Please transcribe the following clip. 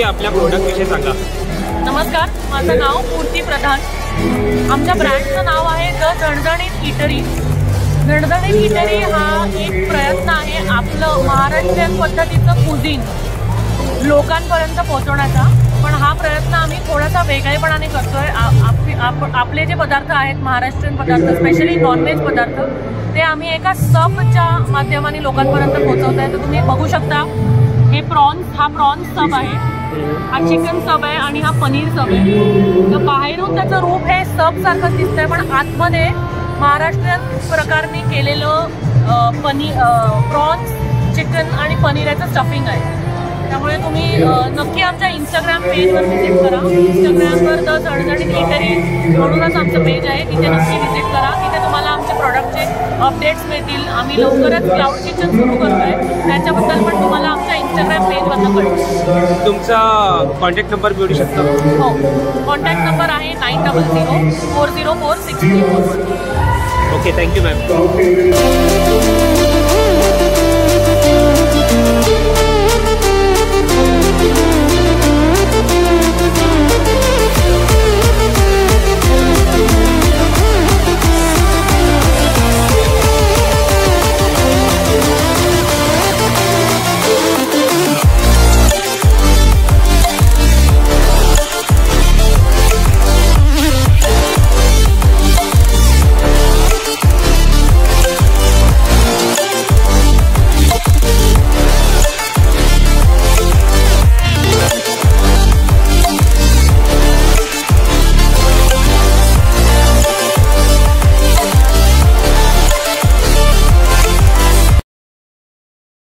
तुम्ही आपल्या प्रोडक्ट विषयी सांगा। नमस्कार, माझं नाव पूर्ती प्रधान। आमच्या ब्रँडचं नाव आहे द झणझणीत इटरी। झणझणीत इटरी हा एक प्रयत्न आहे आपलं महाराष्ट्रीयन पद्धतीचं कुझिन लोकांपर्यंत पोहोचवण्याचा। पण हा प्रयत्न आम्ही थोडासा वेगळेपणाने करतोय। आपले जे पदार्थ आहेत महाराष्ट्रीयन पदार्थ, स्पेशली नॉनव्हेज पदार्थ, ते आम्ही एका सबच्या माध्यमाने लोकांपर्यंत पोहोचवत आहे। तर तुम्ही बघू शकता, हे प्रॉन्स, हा प्रॉन्स सब आहे, हा चिकन सब आहे आणि हा पनीर सब आहे। तर बाहेरून त्याचं रूप हे सब सारखं दिसतंय, पण आतमध्ये महाराष्ट्रीयन प्रकारने केलेलं प्रॉन्स, चिकन आणि पनीर याचं स्टफिंग आहे। त्यामुळे तुम्ही नक्की आमच्या इंस्टाग्राम पेजवर व्हिजिट करा। इंस्टाग्रामवर द झणझणीत इटरी म्हणूनच आमचं पेज आहे, तिथे नक्की व्हिजिट करा। तिथे तुम्हाला आमच्या प्रॉडक्टचे अपडेट्स मिळतील। आम्ही लवकरच क्लाउड किचन सुरू करतोय, त्याच्याबद्दल पण तुम्हाला आमच्या इंस्टाग्राम पेजवरनं कळेल। तुमचा कॉन्टॅक्ट नंबर मिळू शकतो? हो, कॉन्टॅक्ट नंबर आहे 9004046341। Okay, thank you ma'am.